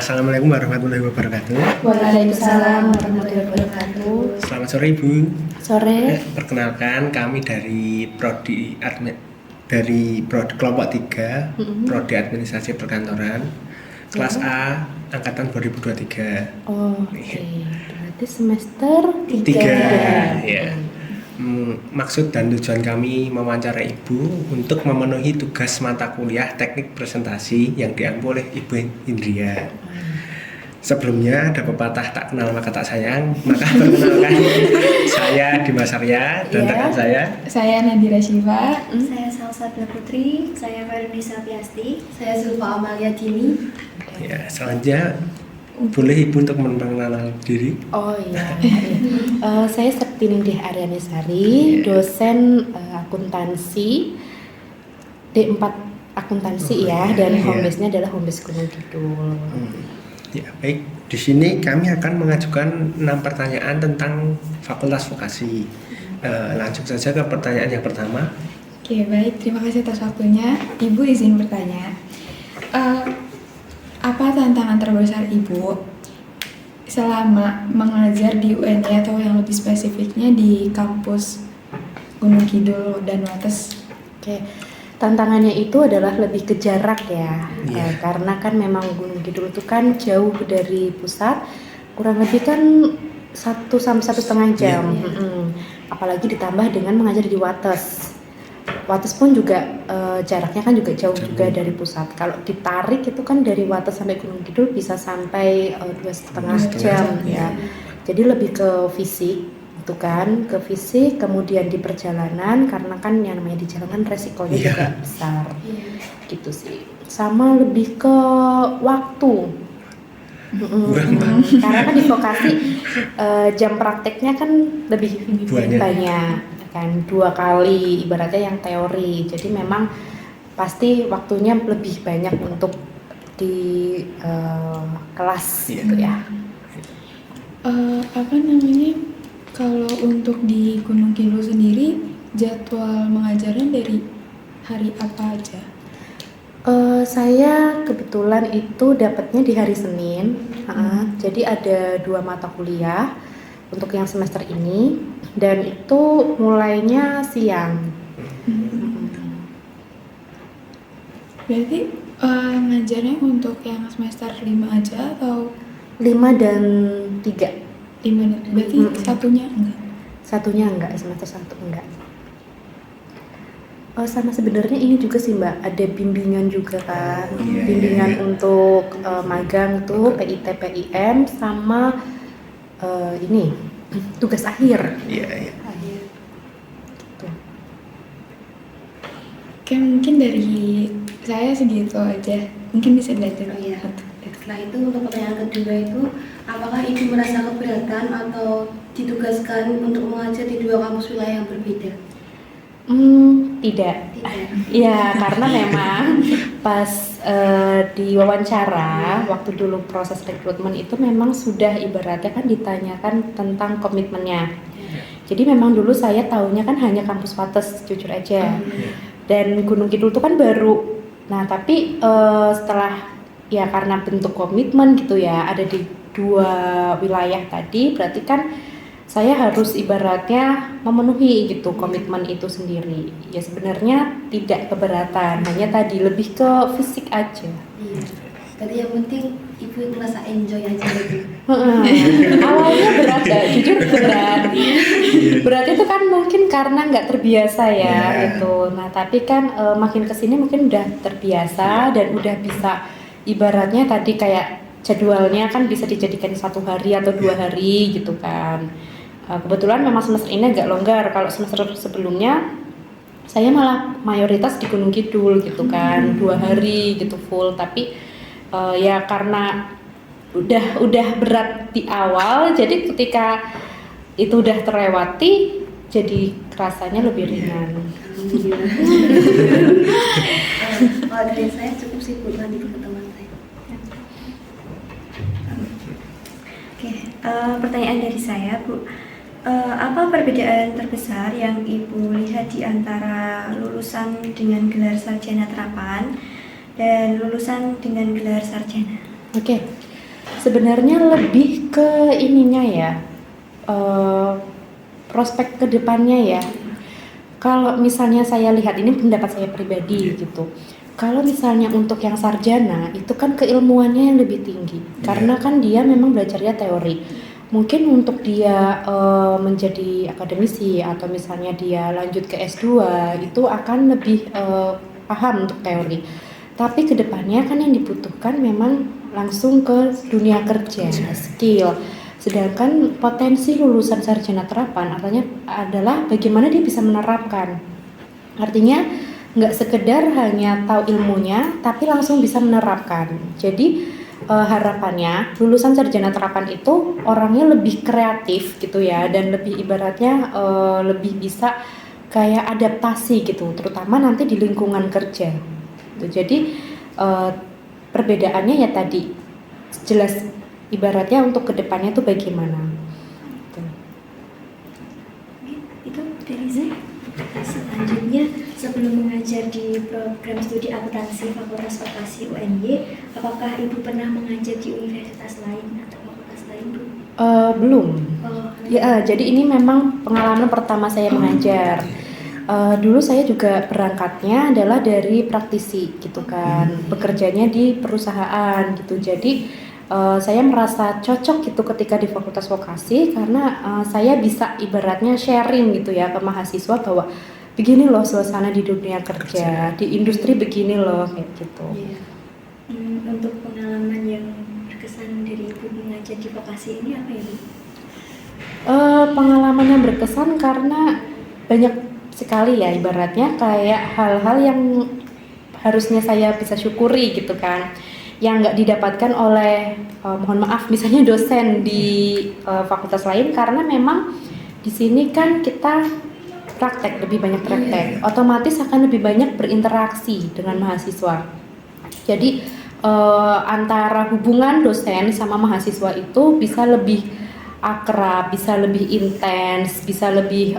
Assalamualaikum warahmatullahi wabarakatuh. Waalaikumsalam warahmatullahi wabarakatuh. Selamat sore Ibu. Sore. Perkenalkan kami dari kelompok 3, Prodi Administrasi Perkantoran, kelas A, angkatan 2023. Oh, oke. Berarti semester 3. Ya. Maksud dan tujuan kami mewawancarai Ibu untuk memenuhi tugas mata kuliah teknik presentasi yang diampu oleh Ibu Indria. Sebelumnya ada pepatah tak kenal maka tak sayang, maka perkenalkan saya Dimas Arya dan rekan Saya Nadira Syifa. Saya Salsabila Putri. Saya Farnisa Piasti. Saya Zulfa Amalia Dini. Ya, selanjutnya boleh Ibu untuk memperkenalkan diri. Oh iya. Saya Septinindih Aryanisari, dosen akuntansi D4 akuntansi dan home base-nya adalah home base Gunung Kidul. Ya, baik. Di sini kami akan mengajukan 6 pertanyaan tentang Fakultas Vokasi. Langsung saja ke pertanyaan yang pertama. Oke, baik. Terima kasih atas waktunya. Ibu izin bertanya. Apa tantangan terbesar Ibu selama mengajar di UNY atau yang lebih spesifiknya di kampus Gunung Kidul dan Wates? Oke. Tantangannya itu adalah lebih ke jarak ya, karena kan memang Gunung Kidul itu kan jauh dari pusat, kurang lebih kan 1 sampai 1,5 jam. Apalagi ditambah dengan mengajar di Wates. Wates pun juga jaraknya kan juga jauh juga dari pusat. Kalau ditarik itu kan dari Wates sampai Gunung Kidul bisa sampai 2,5 jam ya. Jadi lebih ke fisik, itu kan, ke fisik, kemudian di perjalanan karena kan yang namanya di jalan kan resikonya juga besar. Gitu sih. Sama lebih ke waktu. Karena kan di vokasi jam prakteknya kan lebih banyak. Kan 2 kali ibaratnya yang teori, jadi memang pasti waktunya lebih banyak untuk di kelas gitu ya. Kalau untuk di Gunung Kidul sendiri jadwal mengajarnya dari hari apa aja? Saya kebetulan itu dapatnya di hari Senin. Jadi ada 2 mata kuliah untuk yang semester ini dan itu mulainya siang. Berarti ngajarnya untuk yang semester 5 aja atau 5 dan 3? 5, berarti satunya enggak? Satunya enggak, semester 1 enggak. Sama sebenarnya ini juga sih Mbak, ada bimbingan juga kan. Bimbingan untuk magang tuh PIT PIM sama ini tugas akhir. Iya. Gitu. Oke, mungkin dari saya segitu aja. Mungkin bisa belajar. Setelah itu untuk pertanyaan kedua itu, apakah Ibu merasa keberatan atau ditugaskan untuk mengajar di 2 kampus wilayah yang berbeda? Tidak. Ya, karena memang pas di wawancara waktu dulu proses rekrutmen itu memang sudah ibaratnya kan ditanyakan tentang komitmennya. Jadi memang dulu saya tahunya kan hanya kampus Wates, jujur aja. Dan Gunung Kidul itu kan baru. Nah, tapi setelah ya karena bentuk komitmen gitu ya ada di 2 wilayah tadi, berarti kan saya harus ibaratnya memenuhi gitu komitmen itu sendiri. Ya sebenarnya tidak keberatan, hanya tadi lebih ke fisik aja. Iya. Jadi yang penting Ibu merasa enjoy aja gitu. Awalnya berat ya, jujur berat. Berat itu kan mungkin karena nggak terbiasa ya gitu. Nah tapi kan makin kesini mungkin udah terbiasa dan udah bisa ibaratnya tadi kayak jadwalnya kan bisa dijadikan 1 hari atau 2 hari gitu kan. Kebetulan memang semester ini agak longgar. Kalau semester sebelumnya saya malah mayoritas di Gunung Kidul gitu kan, 2 hari gitu full. Tapi ya karena udah berat di awal, jadi ketika itu udah terlewati, jadi rasanya lebih ringan. Kalau dari saya cukup sih Bu, nanti ke teman saya. Oke, pertanyaan dari saya Bu. Apa perbedaan terbesar yang Ibu lihat di antara lulusan dengan gelar sarjana terapan dan lulusan dengan gelar sarjana? Oke. Sebenarnya lebih ke ininya ya, prospek kedepannya ya. Kalau misalnya saya lihat, ini pendapat saya pribadi gitu. Kalau misalnya untuk yang sarjana itu kan keilmuannya yang lebih tinggi, karena kan dia memang belajarnya teori. Mungkin untuk dia menjadi akademisi atau misalnya dia lanjut ke S2 itu akan lebih paham untuk teori. Tapi kedepannya kan yang dibutuhkan memang langsung ke dunia kerja, skill. Sedangkan potensi lulusan sarjana terapan artinya adalah bagaimana dia bisa menerapkan. Artinya nggak sekedar hanya tahu ilmunya, tapi langsung bisa menerapkan. Jadi harapannya lulusan sarjana terapan itu orangnya lebih kreatif gitu ya, dan lebih ibaratnya lebih bisa kayak adaptasi gitu, terutama nanti di lingkungan kerja. Jadi perbedaannya ya tadi jelas ibaratnya untuk kedepannya tuh bagaimana. Itu dari saya. Selanjutnya, sebelum mengajar di program studi akuntansi Fakultas Vokasi UNY, apakah Ibu pernah mengajar di universitas lain atau fakultas lain, Bu? Belum. Oh, Ya, jadi ini memang pengalaman pertama saya mengajar. Dulu saya juga berangkatnya adalah dari praktisi gitu kan, bekerjanya di perusahaan gitu. Jadi saya merasa cocok gitu ketika di Fakultas Vokasi karena saya bisa ibaratnya sharing gitu ya ke mahasiswa bahwa begini loh suasana di dunia kerja, di industri begini loh kayak gitu. iya. Untuk pengalaman yang berkesan dari Ibu mengajar di vokasi ini apa ya, Bu? Pengalaman yang berkesan karena banyak sekali ya, ibaratnya kayak hal-hal yang harusnya saya bisa syukuri gitu kan, yang nggak didapatkan oleh mohon maaf misalnya dosen di fakultas lain, karena memang di sini kan kita praktek, lebih banyak praktek, otomatis akan lebih banyak berinteraksi dengan mahasiswa. Jadi antara hubungan dosen sama mahasiswa itu bisa lebih akrab, bisa lebih intens, bisa lebih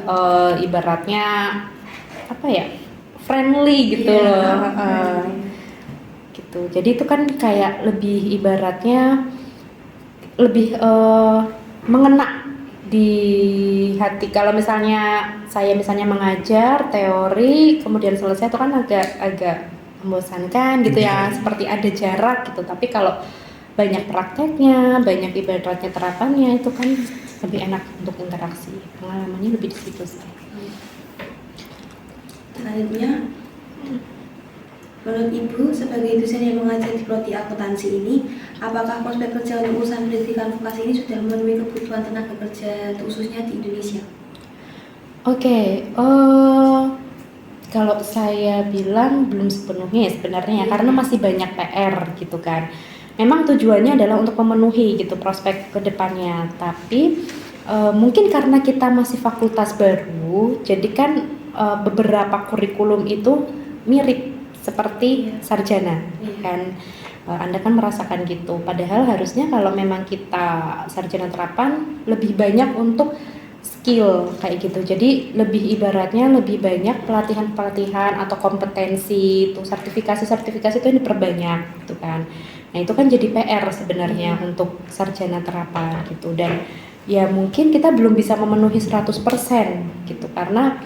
ibaratnya apa ya, friendly gitu loh. Gitu. Jadi itu kan kayak lebih ibaratnya lebih mengena di hati. Kalau misalnya saya mengajar teori kemudian selesai itu kan agak membosankan gitu ya, seperti ada jarak gitu. Tapi kalau banyak prakteknya, banyak ibaratnya terapannya, itu kan lebih enak untuk interaksi. Pengalamannya lebih di situ sih. Selanjutnya, menurut Ibu sebagai dosen yang mengajar di prodi akuntansi ini, apakah prospek kerja untuk urusan pendidikan vokasi ini sudah memenuhi kebutuhan tenaga kerja khususnya di Indonesia? Oke, kalau saya bilang belum sepenuhnya sebenarnya ya, karena masih banyak PR gitu kan. Memang tujuannya adalah untuk memenuhi gitu prospek kedepannya, tapi mungkin karena kita masih fakultas baru, jadi kan beberapa kurikulum itu mirip seperti sarjana kan. Anda kan merasakan gitu, padahal harusnya kalau memang kita sarjana terapan lebih banyak untuk skill kayak gitu. Jadi lebih ibaratnya lebih banyak pelatihan-pelatihan atau kompetensi, itu sertifikasi-sertifikasi itu yang diperbanyak gitu kan. Nah, itu kan jadi PR sebenarnya untuk sarjana terapan gitu. Dan ya mungkin kita belum bisa memenuhi 100% gitu karena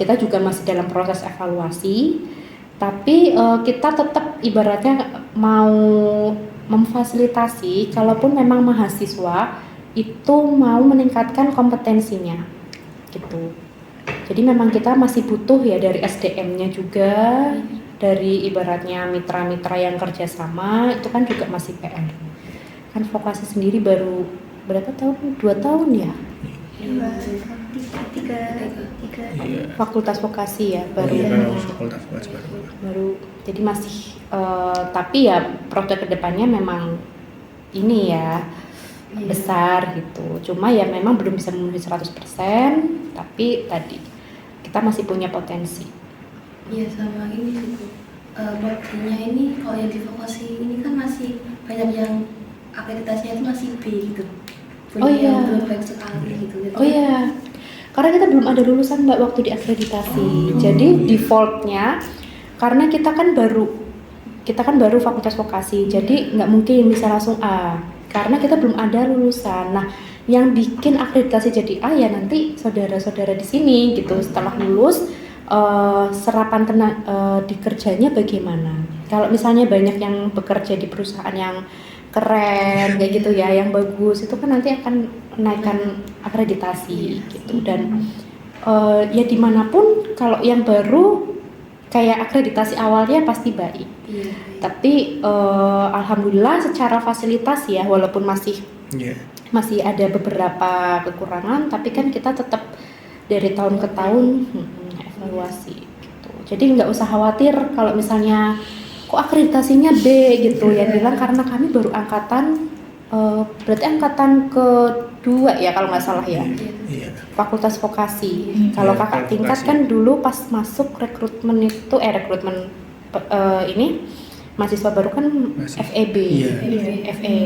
kita juga masih dalam proses evaluasi. Tapi kita tetap ibaratnya mau memfasilitasi kalaupun memang mahasiswa itu mau meningkatkan kompetensinya gitu. Jadi memang kita masih butuh ya dari SDM-nya juga, dari ibaratnya mitra-mitra yang kerjasama, itu kan juga masih PR. Kan vokasi sendiri baru berapa tahun? 2 tahun ya? Tiga. Fakultas vokasi ya baru. Fakultas vokasi Baru. Jadi masih tapi ya prospek kedepannya memang ini ya besar gitu. Cuma ya memang belum bisa memenuhi 100%, tapi tadi kita masih punya potensi. Iya, sama ini sih Bu. Prodinya ini kalau yang di vokasi ini kan masih banyak yang akreditasinya itu masih B gitu. Oh iya. Yang belum baik sekali gitu. Oh iya, karena kita belum ada lulusan Mbak waktu diakreditasi. Jadi defaultnya karena kita kan baru fakultas vokasi, jadi nggak mungkin bisa langsung A. karena kita belum ada lulusan. Nah, yang bikin akreditasi jadi A ya nanti saudara-saudara di sini gitu. Setelah lulus serapan di kerjanya bagaimana? Kalau misalnya banyak yang bekerja di perusahaan yang keren kayak gitu ya, yang bagus, itu kan nanti akan menaikkan akreditasi gitu. Dan ya dimanapun kalau yang baru kayak akreditasi awalnya pasti baik. Iya. Tapi alhamdulillah secara fasilitas ya, walaupun masih ada beberapa kekurangan, tapi kan kita tetap dari tahun ke tahun evaluasi gitu. Jadi nggak usah khawatir kalau misalnya kok akreditasinya B gitu ya, bilang karena kami baru angkatan berarti angkatan kedua ya kalau nggak salah ya, fakultas vokasi. Kalau kakak tingkat kan dulu pas masuk rekrutmen itu ini mahasiswa baru kan FEB, FE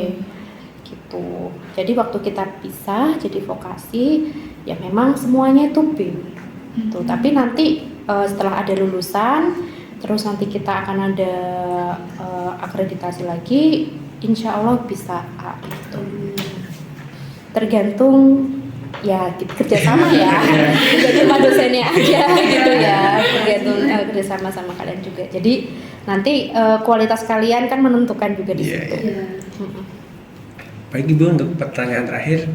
gitu. Jadi waktu kita pisah jadi vokasi ya memang semuanya itu B gitu. Tapi nanti setelah ada lulusan, terus nanti kita akan ada akreditasi lagi, insya Allah bisa A gitu. Tergantung ya kerjasama ya, tidak cuma dosennya aja gitu ya, tergantung kerjasama sama kalian juga. Jadi nanti kualitas kalian kan menentukan juga di situ. Baik Ibu, untuk pertanyaan terakhir,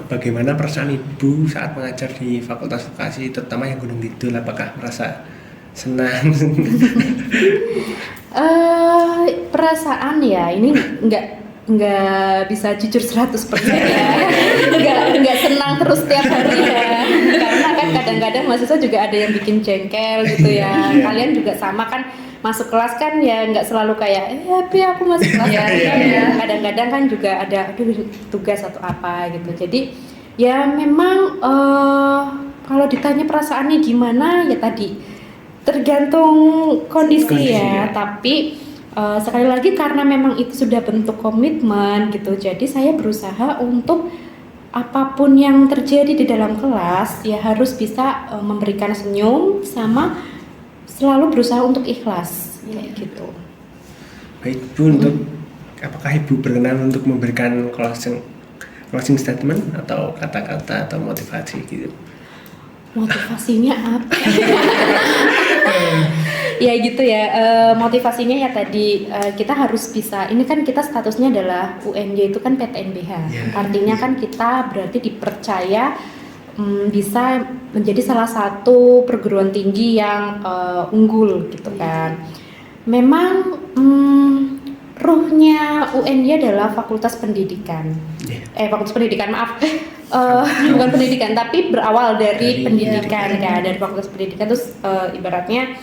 bagaimana perasaan Ibu saat mengajar di Fakultas Vokasi, terutama yang Gunung Kidul? Apakah merasa senang? Perasaan ya, ini nggak bisa jujur 100% ya, nggak senang terus tiap hari ya, karena kan kadang-kadang mahasiswa juga ada yang bikin jengkel gitu ya. Kalian juga sama kan, masuk kelas kan ya nggak selalu kayak happy aku masuk kelas ya. Kadang-kadang kan juga ada tugas atau apa gitu. Jadi ya memang kalau ditanya perasaannya gimana ya tadi tergantung kondisi ya. Tapi sekali lagi karena memang itu sudah bentuk komitmen gitu, jadi saya berusaha untuk apapun yang terjadi di dalam kelas ya harus bisa memberikan senyum sama selalu berusaha untuk ikhlas kayak gitu. Baik Bu, untuk apakah Ibu berkenan untuk memberikan closing statement atau kata-kata atau motivasi gitu? Motivasinya apa? Ya gitu ya, motivasinya ya tadi kita harus bisa, ini kan kita statusnya adalah UNJ itu kan PTNBH, artinya kan kita berarti dipercaya bisa menjadi salah satu perguruan tinggi yang unggul gitu kan. Memang ruhnya UNY adalah Fakultas Pendidikan. Fakultas Pendidikan maaf, bukan pendidikan tapi berawal dari pendidikan kan, dari Fakultas Pendidikan terus ibaratnya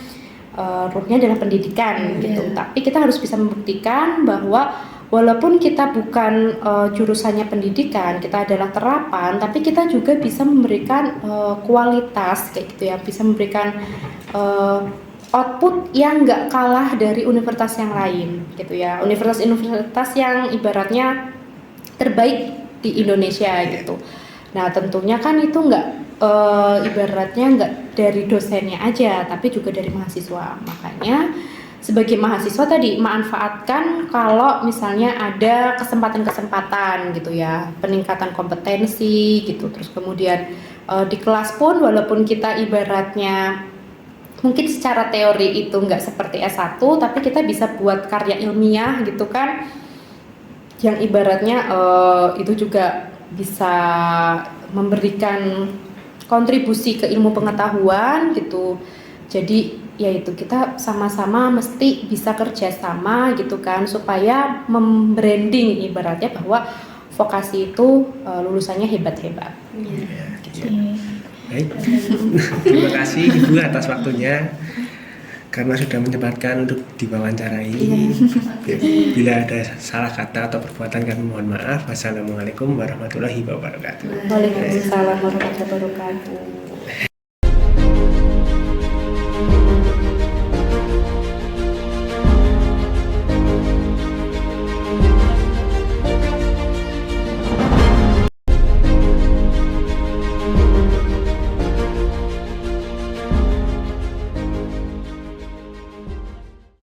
ruhnya adalah pendidikan gitu. Tapi kita harus bisa membuktikan bahwa walaupun kita bukan jurusannya pendidikan, kita adalah terapan, tapi kita juga bisa memberikan kualitas kayak gitu ya, bisa memberikan output yang nggak kalah dari universitas yang lain gitu ya, universitas yang ibaratnya terbaik di Indonesia gitu. Nah tentunya kan itu nggak ibaratnya nggak dari dosennya aja, tapi juga dari mahasiswa. Makanya sebagai mahasiswa tadi manfaatkan kalau misalnya ada kesempatan-kesempatan gitu ya, peningkatan kompetensi gitu. Terus kemudian di kelas pun walaupun kita ibaratnya mungkin secara teori itu nggak seperti S1, tapi kita bisa buat karya ilmiah gitu kan, yang ibaratnya itu juga bisa memberikan kontribusi ke ilmu pengetahuan gitu. Jadi yaitu kita sama-sama mesti bisa kerjasama gitu kan, supaya membranding ibaratnya bahwa vokasi itu lulusannya hebat-hebat. Baik, terima kasih Ibu atas waktunya karena sudah menyempatkan untuk diwawancarai. Bila ada salah kata atau perbuatan kami mohon maaf. Wassalamualaikum warahmatullahi wabarakatuh. Waalaikumsalam warahmatullahi wabarakatuh.